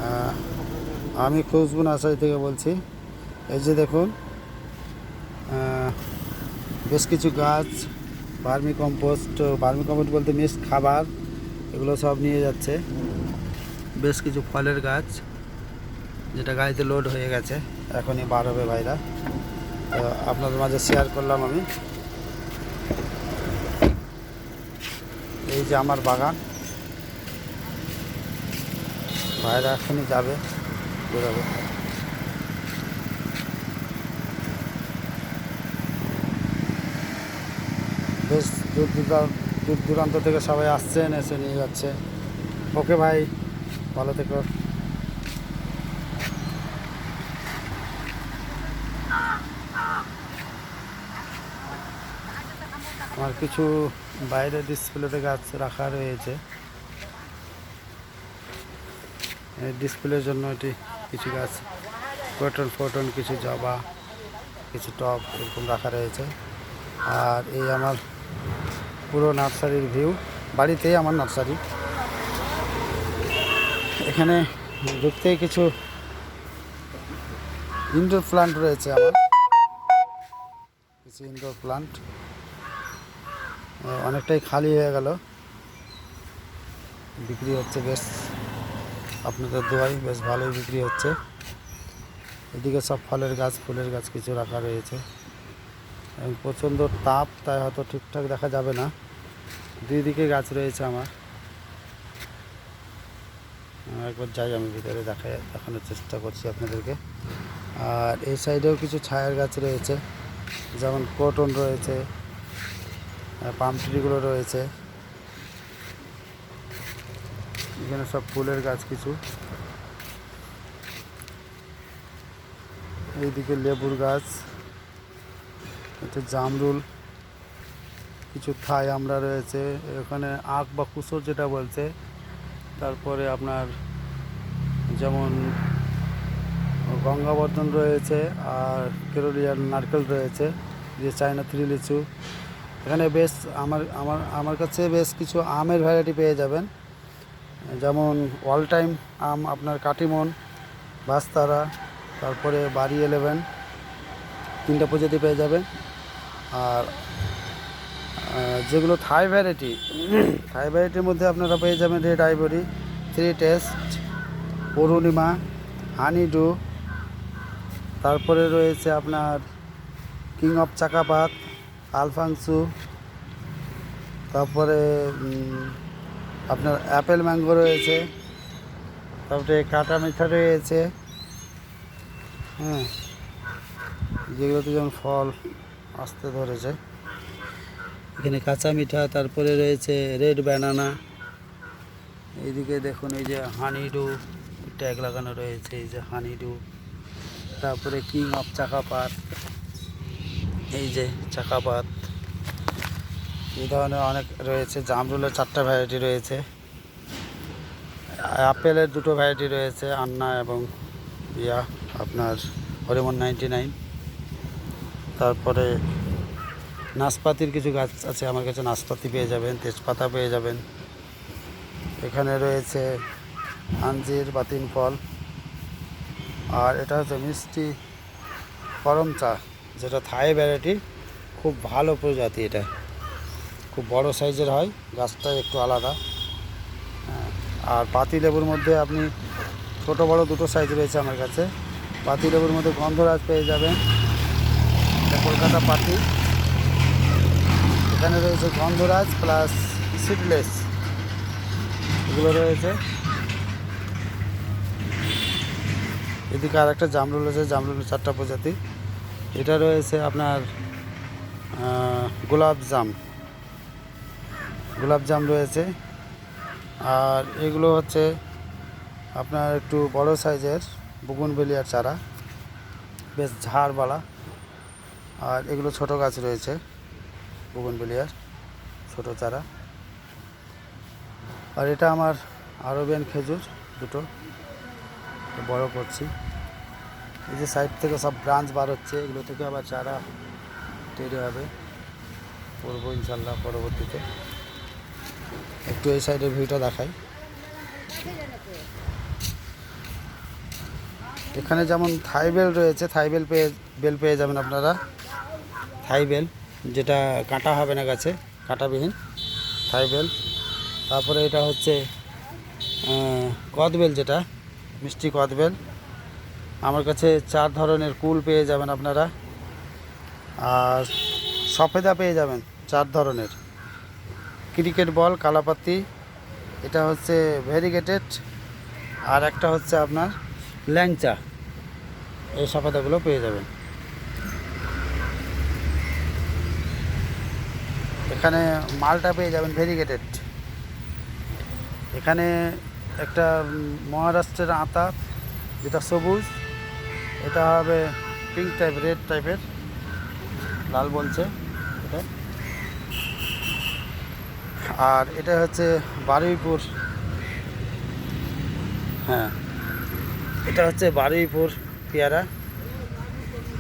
আহ, আমি খুশবু নার্সারি থেকে বলছি। এই যে দেখুন, আহ, বেশ কিছু গাছ, ভার্মি কম্পোস্ট বলতে মিক্সড খাবার, এগুলো সব নিয়ে যাচ্ছে। বেশ কিছু ফলের গাছ, যেটা গাড়িতে লোড হয়ে গেছে, এখনই বার হবে ভাইরা। তো আপনাদের মাঝে শেয়ার করলাম আমি। এই যে আমার বাগান, ভাইরা এখনই যাবে, বেরোবে। বেশ দূর দূরান্ত থেকে সবাই আসছেন, এসে নিয়ে যাচ্ছে। ওকে ভাই, ভালো থেকো। আমার কিছু বাইরে ডিসপ্লেতে গাছ রাখা রয়েছে, ডিসপ্লের জন্য এটি কিছু গাছ, ফোটন কিছু জবা, কিছু টব এরকম রাখা রয়েছে। আর এই আমার পুরো নার্সারির ভিউ, বাড়িতেই আমার নার্সারি। এখানে ঢুকতেই কিছু ইনডোর প্লান্ট রয়েছে আমার, কিছু ইনডোর প্লান্ট অনেকটাই খালি হয়ে গেল, বিক্রি হচ্ছে বেশ, আপনাদের দোয়াই বেশ ভালোই বিক্রি হচ্ছে। এদিকে সব ফলের গাছ, ফুলের গাছ কিছু রাখা রয়েছে। এবং প্রচণ্ড তাপ, তাই হয়তো ঠিকঠাক দেখা যাবে না। দুই দিকে গাছ রয়েছে আমার। একবার যাই আমি ভিতরে, দেখানোর চেষ্টা করছি আপনাদেরকে। আর এই সাইডেও কিছু ছায়ার গাছ রয়েছে, যেমন ক্রোটন রয়েছে, পাম ট্রিগুলো রয়েছে। এখানে সব ফুলের গাছ কিছু, এইদিকে লেবুর গাছ, এটা জামরুল, কিছু থাই আমরা রয়েছে এখানে, আখ বা কুসুর যেটা বলছে। তারপরে আপনার যেমন গঙ্গাবর্ধন রয়েছে, আর কেরলিয়ান নারকেল রয়েছে, যে চায়না থ্রি লিচু। এখানে বেশ আমার কাছে বেশ কিছু আমের ভ্যারাইটি পেয়ে যাবেন, যেমন অল টাইম আম, আপনার কাটিমন, বাস্তারা, তারপরে বাড়ি 11, 3টা প্রজাতি পেয়ে যাবেন। আর যেগুলো থাই ভ্যারাইটির মধ্যে আপনারা পেয়ে যাবেন red ivory, three test, Arunima, honeydew, তারপরে রয়েছে আপনার কিং অফ চাকাপাত, আলফাংসু, তারপরে আপনার অ্যাপেল ম্যাঙ্গো রয়েছে, তারপরে কাটা মিঠা রয়েছে। হ্যাঁ, যেগুলোতে যেমন ফল আসতে ধরেছে। এখানে কাঁচা মিঠা, তারপরে রয়েছে রেড ব্যানানা। এইদিকে দেখুন, এই যে হানিডু ট্যাগ লাগানো রয়েছে, এই যে হানিডু। তারপরে কিং অফ চাকাপাত, এই যে চাকাপাত, এই ধরনের অনেক রয়েছে। জামরুলের 4টা ভ্যারাইটি রয়েছে, আপেলের 2টো ভ্যারাইটি রয়েছে, আন্না এবং আপনার হরিমন 99। তারপরে নাশপাতির কিছু গাছ আছে আমার কাছে, নাশপাতি পেয়ে যাবেন, তেজপাতা পেয়ে যাবেন। এখানে রয়েছে আঞ্জির বা 3 ফল। আর এটা হচ্ছে মিষ্টি করম চা, যেটা থাই ভ্যারাইটি, খুব ভালো প্রজাতি। এটা খুব বড় সাইজের হয়, গাছটা একটু আলাদা। আর পাতি লেবুর মধ্যে আপনি ছোট বড় 2টো সাইজ রয়েছে আমার কাছে। পাতি লেবুর মধ্যে গন্ধরাজ পেয়ে যাবেন, এটা কলকাতা পাতি। এখানে রয়েছে গন্ধরাজ প্লাস সিডলেস, এগুলো রয়েছে। এদিকে আর একটা জামরুল আছে, জামরুলের 4টা প্রজাতি। এটা রয়েছে আপনার গোলাপ জাম রয়েছে। আর এগুলো হচ্ছে আপনার একটু বড় সাইজের বুগুনভেলিয়ার চারা, বেশ ঝাড়বালা। আর এগুলো ছোট গাছ রয়েছে, বুগুনভেলিয়ার ছোট চারা। আর এটা আমার আরবিয়ান খেজুর, 2টো বড় করছি। এই যে সাইড থেকে সব ব্রাঞ্চ বার হচ্ছে, এগুলো থেকে আবার চারা তৈরি হবে, করবো ইনশাল্লাহ পরবর্তীতে। একটু এই সাইডের ভিউটা দেখাই। এখানে যেমন থাই বেল রয়েছে, থাই বেল পেয়ে যাবেন আপনারা। থাই বেল যেটা কাঁটা হবে না গাছে, কাঁটাবিহীন থাই বেল। তারপরে এটা হচ্ছে কদবেল, যেটা মিষ্টি কদবেল। আমার কাছে 4 ধরনের কুল পেয়ে যাবেন আপনারা। আর সফেদা পেয়ে যাবেন 4 ধরনের। ক্রিকেট বল, কালাপাতি, এটা হচ্ছে ভেরিগেটেড, আর একটা হচ্ছে আপনার ল্যাংচা। এই সফেদাগুলো পেয়ে যাবেন। এখানে মালটা পেয়ে যাবেন ভেরিগেটেড। এখানে একটা মহারাষ্ট্রের আতা, যেটা সবুজ, এটা হবে পিঙ্ক টাইপ, রেড টাইপের, লাল বলছে এটা। আর এটা হচ্ছে বারুইপুর, হ্যাঁ এটা হচ্ছে বারুইপুর পেয়ারা,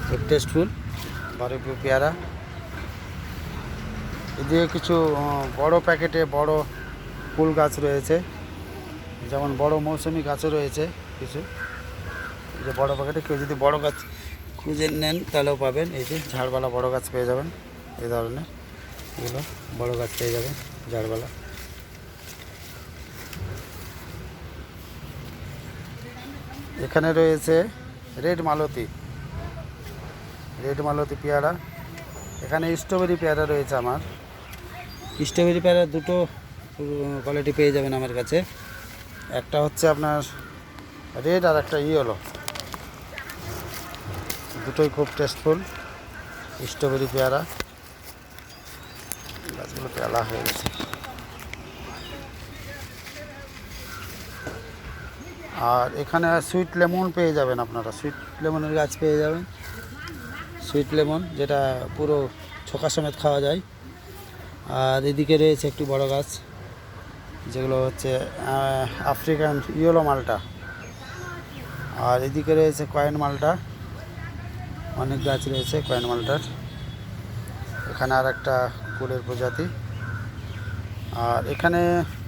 খুব টেস্টফুল বারুইপুর পেয়ারা। এদিকে কিছু বড় প্যাকেটে বড় ফুল গাছ রয়েছে, যেমন বড় মৌসুমি গাছও রয়েছে কিছু। এই যে বড় প্যাকেটে কেউ যদি বড় গাছ খুঁজে নেন তাহলেও পাবেন। এই যে ঝাড়বালা বড় গাছ পেয়ে যাবেন, এই ধরনের এগুলো বড় গাছ পেয়ে যাবেন ঝাড়বালা। এখানে রয়েছে রেড মালতী, রেড মালতী পেয়ারা। এখানে স্ট্রবেরি পেয়ারা রয়েছে আমার। স্ট্রবেরি পেয়ারা দুটো কোয়ালিটি পেয়ে যাবেন আমার কাছে। একটা হচ্ছে আপনার রেড, আর একটা ইয়েলো। দুটোই খুব টেস্টফুল স্ট্রবেরি পেয়ারা। গাছগুলো পেয়ালা হয়ে গেছে। আর এখানে সুইট লেমন পেয়ে যাবেন আপনারা, সুইট লেমনের গাছ পেয়ে যাবেন। সুইট লেমন যেটা পুরো ছোকা সমেত খাওয়া যায়। আর এদিকে রয়েছে একটু বড় গাছ, যেগুলো হচ্ছে আফ্রিকান ইয়েলো মালটা। আর এদিকে রয়েছে কয়েন মালটা, অনেক গাছ রয়েছে কয়েন মালটার। এখানে আর একটা কুলের প্রজাতি। আর এখানে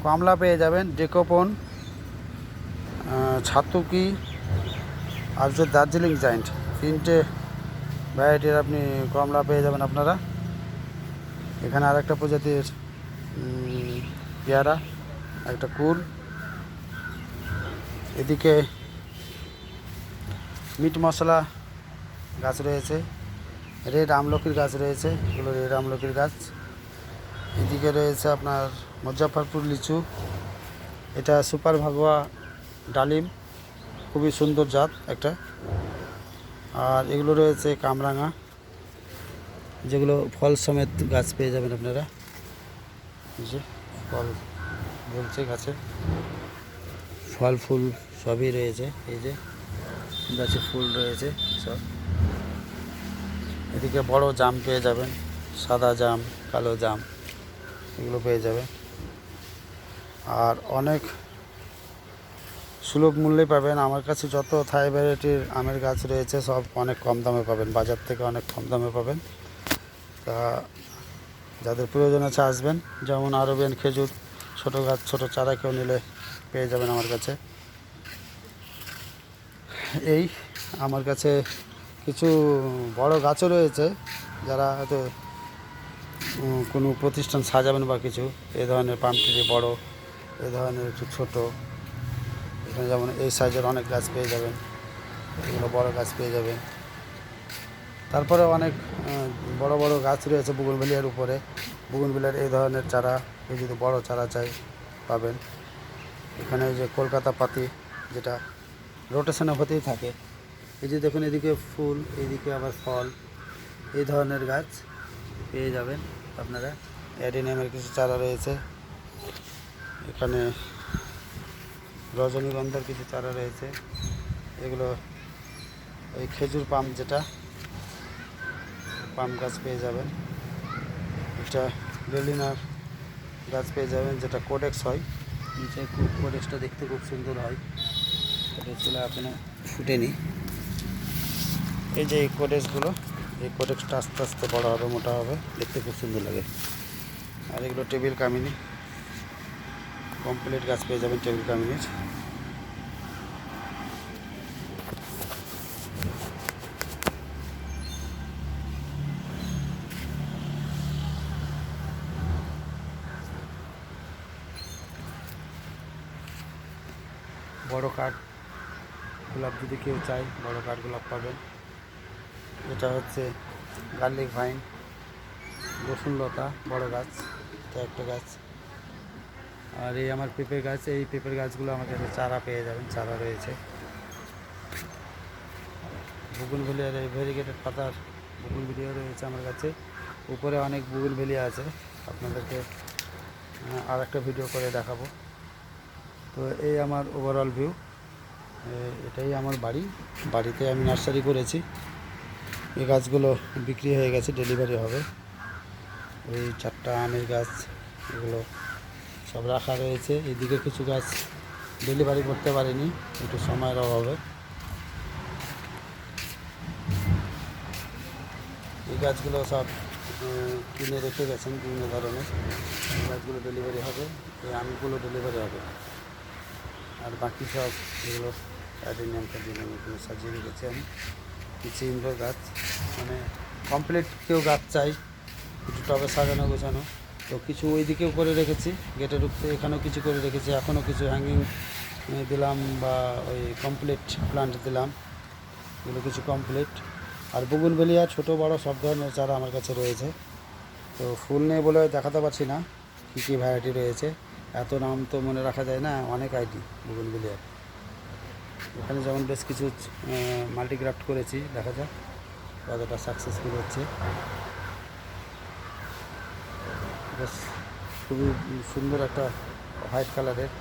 কমলা পেয়ে যাবেন, ডেকোপন, ছাতুকি, আর যে দার্জিলিং জায়েন্ট, 3টে ভ্যারাইটির আপনি কমলা পেয়ে যাবেন আপনারা। এখানে আর একটা প্রজাতির পেয়ারা, একটা কুল। এদিকে মিট মশলা গাছ রয়েছে, রেড আমলকির গাছ রয়েছে, এগুলো রেড আমলকির গাছ। এদিকে রয়েছে আপনার মুজফ্ফরপুর লিচু, এটা সুপার ভাগোয়া ডালিম, খুবই সুন্দর জাত একটা। আর এগুলো রয়েছে কামরাঙা, যেগুলো ফল সমেত গাছ পেয়ে যাবেন আপনারা। যে ফল বলছে গাছে, ফল ফুল সবই রয়েছে। এই যে গাছে ফুল রয়েছে সব। এদিকে বড় জাম পেয়ে যাবেন, সাদা জাম, কালো জাম, এগুলো পেয়ে যাবেন। আর অনেক সুলভ মূল্যে পাবেন। আমার কাছে যত থাই ভ্যারাইটির আমের গাছ রয়েছে সব অনেক কম দামে পাবেন, বাজার থেকে অনেক কম দামে পাবেন। তা যাদের প্রয়োজন আছে আসবেন। যেমন আরবিয়ান খেজুর, ছোটো গাছ, ছোটো চারা কেউ নিলে পেয়ে যাবেন আমার কাছে। এই আমার কাছে কিছু বড় গাছও রয়েছে, যারা হয়তো কোনো প্রতিষ্ঠান সাজাবেন বা কিছু, এই ধরনের পাম ট্রি বড়, এই ধরনের একটু ছোটো। এখানে যেমন এই সাইজের অনেক গাছ পেয়ে যাবেন, এগুলো বড় গাছ পেয়ে যাবেন। তারপরে অনেক বড় বড় গাছ রয়েছে বুগনভেলিয়ার উপরে। বুগনভেলিয়ার এই ধরনের চারা, এই যদি বড় চারা চাই পাবেন। এখানে যে কলকাতা পাতি, যেটা রোটেশনে হতেই থাকে। এই যে দেখুন, এদিকে ফুল, এদিকে আবার ফল, এই ধরনের গাছ পেয়ে যাবেন আপনারা। অ্যাডিনিয়ামের কিছু চারা রয়েছে, এখানে রজনীগন্ধার কিছু চারা রয়েছে। এগুলো ওই খেজুর পাম, যেটা পাম গাছ পেয়ে যাবেন। এটা বেলিনার গাছ পেয়ে যাবেন, যেটা কোডেক্স হয় নিচে। খুব কোডেক্সটা দেখতে খুব সুন্দর হয়, কোডেক্সগুলো এখনও ফুটেনি। এই যে এই কোডেক্সগুলো, এই কোডেক্সটা আস্তে আস্তে বড় হবে, মোটা হবে, দেখতে খুব সুন্দর লাগে। আর এগুলো টেবিল কামিনী, কমপ্লিট গাছ পেয়ে যাবেন টেবিল কামিনীর। বড় কাঠ গোলাপ, যদি কেউ চায় বড় কাঠ গোলাপ পাবেন। এটা হচ্ছে গার্লিক ভাইন, রসুন লতা, বড় গাছ, এটা একটা গাছ। আর এই আমার পেঁপে গাছ, এই পেঁপের গাছগুলো আমার কাছে চারা পেয়ে যাবেন, চারা রয়েছে। বুগুনভেলিয়ার এই ভেরিগেটেড পাতার বুগুনভেলিয়া রয়েছে আমার কাছে। উপরে অনেক বুগুনভেলিয়া আছে, আপনাদেরকে আর একটা ভিডিও করে দেখাবো। তো এই আমার ওভারঅল ভিউ, এটাই আমার বাড়ি। বাড়িতে আমি নার্সারি করেছি। এই গাছগুলো বিক্রি হয়ে গেছে, ডেলিভারি হবে। এই 4টা আমের গাছ, এগুলো সব রাখা রয়েছে। এদিকে কিছু গাছ ডেলিভারি করতে পারিনি, একটু সময়ের অভাবে। এই গাছগুলো সব কিনে রেখে গেছেন বিভিন্ন ধরনের। এই গাছগুলো ডেলিভারি হবে, এই আমগুলো ডেলিভারি হবে। আর বাকি সব এগুলো অ্যাডিনিয়াম এগুলো সাজিয়ে রেখেছি আমি। কিছু ইনডোর গাছ, মানে কমপ্লিট কেউ গাছ চাই কিছু টবে সাজানো গোছানো, তো কিছু ওই দিকেও করে রেখেছি, গেটে ঢুকতে এখানেও কিছু করে রেখেছি। এখনও কিছু হ্যাঙ্গিং দিলাম বা ওই কমপ্লিট প্লান্ট দিলাম, এগুলো কিছু কমপ্লিট। আর বুগুনভেলিয়া ছোটো বড় সব ধরনের চারা আমার কাছে রয়েছে। তো ফুল নেই বলে দেখাতে পারছি না কী কী ভ্যারাইটি রয়েছে, এত নাম তো মনে রাখা যায় না, অনেক আইডি বুগুনভেলিয়ার। এখানে যেমন বেশ কিছু মাল্টিগ্রাফট করেছি, দেখা যাক কতটা সাকসেসফুল হচ্ছে। বেশ খুবই সুন্দর একটা হোয়াইট কালারের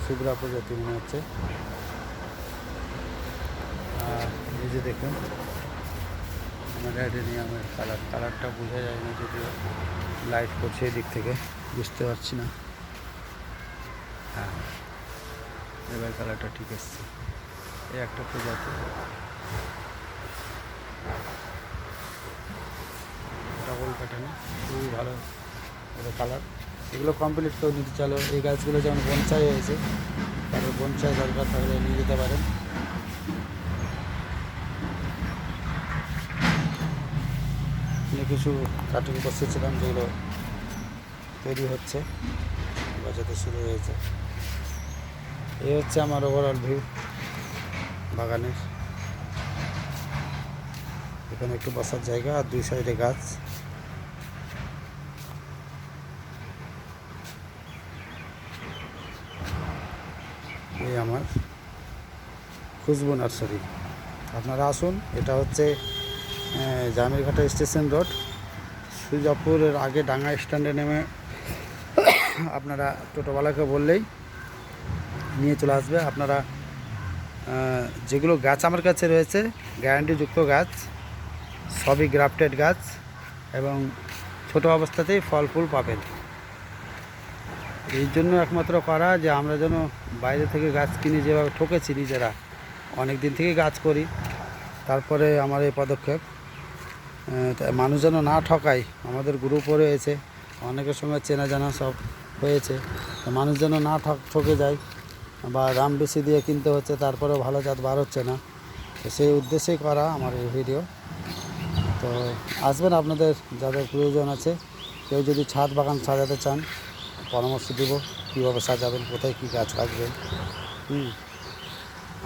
শুভ্রা প্রজাতি মনে হচ্ছে। আর এই যে দেখুন আমার অ্যাডেনিয়ামের কালারটা বোঝা যায় না, যদিও লাইট পড়ছে এই দিক থেকে, বুঝতে পারছি না। হ্যাঁ, এবার কালারটা ঠিক এসছে। এই একটা প্রজাতি, ডাবল প্যাটার্ন, খুবই ভালো কালার। এগুলো কমপ্লিট কেউ নিতে চাইলেও, এই গাছগুলো যেমন বনসাই হয়েছে, তারপর বনসাই দরকার থাকলে নিয়ে যেতে পারেন। কিছু কাটিং বসেছিলাম যেগুলো তৈরি হচ্ছে, বাজাতে শুরু হয়েছে। এই হচ্ছে আমার ওভারঅল ভিউ বাগানের। এখানে একটু বসার জায়গা আর দুই সাইডে গাছ। এই আমার খুশবু নার্সারি, আপনারা আসুন। এটা হচ্ছে জামিরঘাটা স্টেশন রোড, সুজাপুরের আগে ডাঙ্গা স্ট্যান্ডে নেমে আপনারা টোটোওয়ালাকে বললেই নিয়ে চলে আসবে। আপনারা যেগুলো গাছ আমার কাছে রয়েছে গ্যারান্টিযুক্ত গাছ, সবই গ্রাফটেড গাছ এবং ছোট অবস্থাতেই ফল ফুল পাবেন। এই জন্য একমাত্র করা যে আমরা যেন বাইরে থেকে গাছ কিনে যেভাবে ঠকেছি নিজেরা, অনেক দিন থেকে গাছ করি, তারপরে আমার এই পদক্ষেপ, মানুষ যেন না ঠকায়। আমাদের গ্রুপও রয়েছে, অনেকের সঙ্গে চেনা জানা সব হয়েছে, মানুষ যেন না ঠকে যায় বা দাম বেশি দিয়ে কিনতে হচ্ছে, তারপরেও ভালো জাত বার হচ্ছে না। তো সেই উদ্দেশ্যেই করা আমার এই ভিডিও। তো আসবেন, আপনাদের যাদের প্রয়োজন আছে, কেউ যদি ছাদ বাগান সাজাতে চান পরামর্শ দেব কীভাবে সাজাবেন, কোথায় কী গাছ রাখবেন।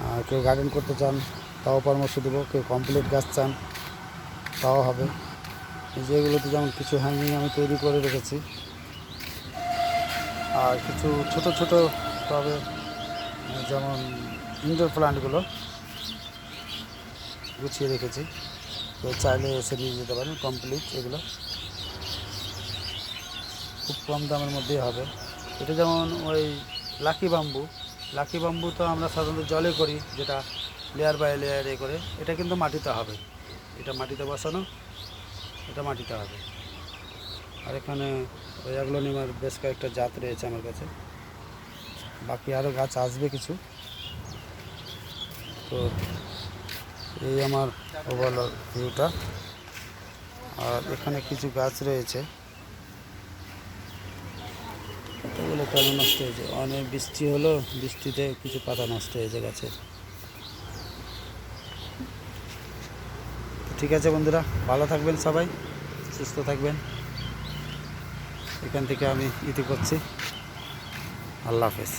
আর কেউ গার্ডেন করতে চান তাও পরামর্শ দেবো, কেউ কমপ্লিট গাছ চান তাও হবে। যেগুলোতে যেমন কিছু হ্যাঙ্গিং আমি তৈরি করে রেখেছি, আর কিছু ছোট ছোট টবে যেমন ইনডোর প্লান্টগুলো গুছিয়ে রেখেছি, তো চাইলে এসে নিয়ে যেতে পারেন কমপ্লিট। এগুলো খুব কম দামের মধ্যেই হবে। এটা যেমন ওই লাকি বাম্বু তো আমরা সাধারণত জলে করি, যেটা লেয়ার বাই লেয়ার করে, এটা কিন্তু মাটিতে হবে, এটা মাটিতে বসানো, এটা মাটিতে হবে। আর এখানে ওই অ্যাগ্লোনিমার বেশ কয়েকটা জাত রয়েছে আমার কাছে, বাকি আরও গাছ আসবে কিছু। তো এই আমার ওভারঅল ভিউটা। আর এখানে কিছু গাছ রয়েছে, এগুলো কেন নষ্ট হয়েছে, অনেক বৃষ্টি হলো, বৃষ্টিতে কিছু পাতা নষ্ট হয়েছে গাছের। ঠিক আছে বন্ধুরা, ভালো থাকবেন সবাই, সুস্থ থাকবেন। এখান থেকে আমি ইতি করছি, আল্লাহ হাফেজ।